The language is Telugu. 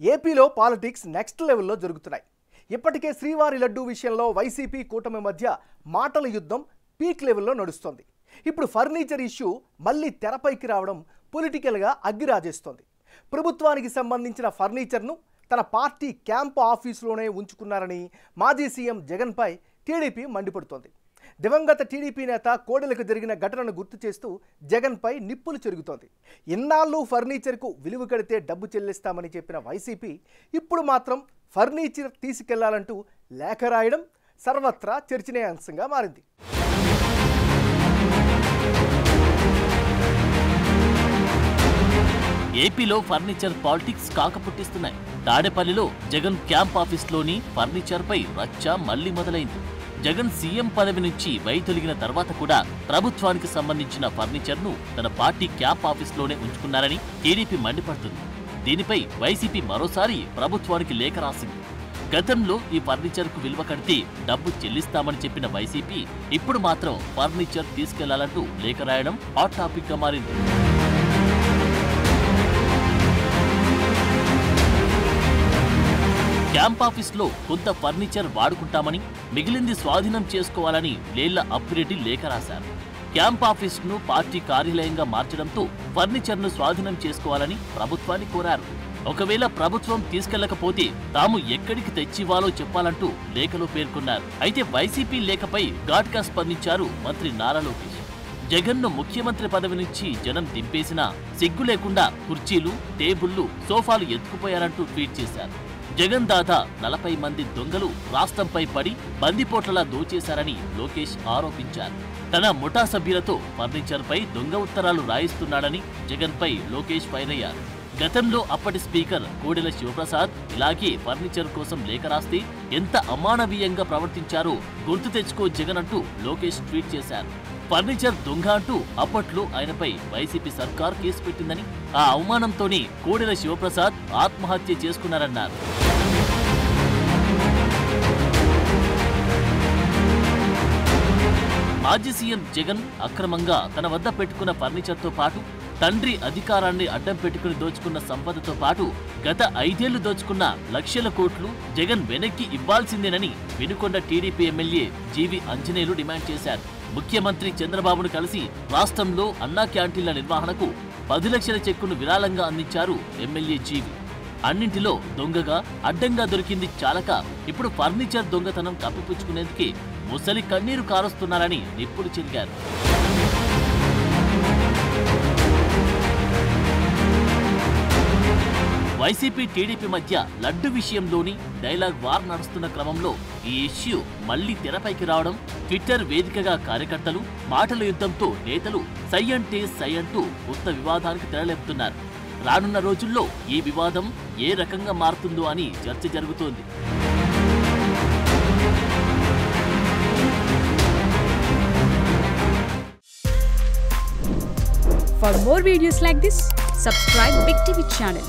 ఏపీలో పాలిటిక్స్ నెక్స్ట్ లెవెల్లో జరుగుతున్నాయి. ఇప్పటికే శ్రీవారి లడ్డు విషయంలో వైసీపీ కూటమి మధ్య మాటల యుద్ధం పీక్ లెవెల్లో నడుస్తోంది. ఇప్పుడు ఫర్నిచర్ ఇష్యూ మళ్ళీ తెరపైకి రావడం పొలిటికల్గా అగ్గిరాజేస్తోంది. ప్రభుత్వానికి సంబంధించిన ఫర్నిచర్ను తన పార్టీ క్యాంపు ఆఫీసులోనే ఉంచుకున్నారని మాజీ సీఎం జగన్పై టీడీపీ మండిపడుతోంది. దివంగత టీడీపీ నేత కోడెలకు జరిగిన ఘటనను గుర్తు చేస్తూ జగన్పై నిప్పులు చెరుగుతోంది. ఇన్నాళ్ళు ఫర్నిచర్కు విలువ కడితే డబ్బు చెల్లిస్తామని చెప్పిన వైసీపీ ఇప్పుడు మాత్రం ఫర్నిచర్ తీసుకెళ్లాలంటూ లేఖ రాయడం సర్వత్రా చర్చనీయాంశంగా మారింది. ఏపీలో ఫర్నిచర్ పాలిటిక్స్ కాకపుట్టిస్తున్నాయి. తాడేపల్లిలో జగన్ క్యాంప్ ఆఫీస్లోని ఫర్నిచర్పై రచ్చ మళ్లీ మొదలైంది. జగన్ సీఎం పదవి నుంచి వైదొలిగిన తర్వాత కూడా ప్రభుత్వానికి సంబంధించిన ఫర్నిచర్ను తన పార్టీ క్యాంప్ ఆఫీస్లోనే ఉంచుకున్నారని టీడీపీ మండిపడుతుంది. దీనిపై వైసీపీ మరోసారి ప్రభుత్వానికి లేఖ రాసింది. గతంలో ఈ ఫర్నిచర్కు విలువ కడితే డబ్బు చెల్లిస్తామని చెప్పిన వైసీపీ ఇప్పుడు మాత్రం ఫర్నిచర్ తీసుకెళ్లాలంటూ లేఖ రాయడం హాట్ టాపిక్ గా మారింది. క్యాంప్ ఆఫీస్లో కొంత ఫర్నిచర్ వాడుకుంటామని, మిగిలింది స్వాధీనం చేసుకోవాలని లేళ్ల అప్పిరెడ్డి లేఖ రాశారు. క్యాంప్ ఆఫీస్ను పార్టీ కార్యాలయంగా మార్చడంతో ఫర్నిచర్ను స్వాధీనం చేసుకోవాలని ప్రభుత్వాన్ని కోరారు. ఒకవేళ ప్రభుత్వం తీసుకెళ్లకపోతే తాము ఎక్కడికి తెచ్చివ్వాలో చెప్పాలంటూ లేఖలో పేర్కొన్నారు. అయితే వైసీపీ లేఖపై ఘాటుగా స్పందించారు మంత్రి నారా లోకేష్. జగన్ను ముఖ్యమంత్రి పదవి నుంచి జనం దింపేసినా సిగ్గు లేకుండా కుర్చీలు, టేబుళ్లు, సోఫాలు ఎత్తుకుపోయారంటూ ట్వీట్ చేశారు. జగన్ దాదా 40 మంది దొంగలు రాష్ట్రంపై పడి బందిపోట్లలా దోచేశారని లోకేష్ ఆరోపించారు. తన ముఠా సభ్యులతో ఫర్నిచర్పై దొంగ ఉత్తరాలు రాయిస్తున్నాడని జగన్పై లోకేష్ ఫైర్ అయ్యారు. గతంలో అప్పటి స్పీకర్ కోడెల శివప్రసాద్ ఇలాగే ఫర్నిచర్ కోసం లేఖ రాస్తే ఎంత అమానవీయంగా ప్రవర్తించారో గుర్తు తెచ్చుకో జగన్ అంటూ లోకేష్ ట్వీట్ చేశారు. ఫర్నిచర్ దొంగ అంటూ అప్పట్లో ఆయనపై వైసీపీ సర్కార్ కేసు పెట్టిందని, ఆ అవమానంతోనే కోడెల శివప్రసాద్ ఆత్మహత్య చేసుకున్నారన్నారు. మాజీ సీఎం జగన్ అక్రమంగా తన వద్ద పెట్టుకున్న ఫర్నిచర్తో పాటు తండ్రి అధికారాన్ని అడ్డం పెట్టుకుని దోచుకున్న సంపదతో పాటు గత 5 ఏళ్లు దోచుకున్న లక్షల కోట్లు జగన్ వెనక్కి ఇవ్వాల్సిందేనని వినుకొండ టీడీపీ ఎమ్మెల్యే జీవి ఆంజనేయులు డిమాండ్ చేశారు. ముఖ్యమంత్రి చంద్రబాబును కలిసి రాష్ట్రంలో అన్నా క్యాంటీన్ల నిర్వహణకు 10 లక్షల చెక్కును విరాళంగా అందించారు ఎమ్మెల్యే జీవి. అన్నింటిలో దొంగగా అడ్డంగా దొరికింది చాలక ఇప్పుడు ఫర్నిచర్ దొంగతనం కప్పిపుచ్చుకునేందుకే ముసలి కన్నీరు కారుస్తున్నారని నిప్పులు చెరిగారు. వైసీపీ టీడీపీ మధ్య లడ్డు విషయంలోని డైలాగ్ వార్ నడుస్తున్న క్రమంలో ఈ ఇష్యూ మళ్లీ తెరపైకి రావడం, ట్విట్టర్ వేదికగా కార్యకర్తలు మాటల యుద్ధంతో నేతలు సై అంటే సై అంటూ కొత్త వివాదానికి తెరలేపుతున్నారు. రానున్న రోజుల్లో ఈ వివాదం ఏ రకంగా మారుతుందో అని చర్చ జరుగుతోంది. For more videos like this, subscribe Big TV channel.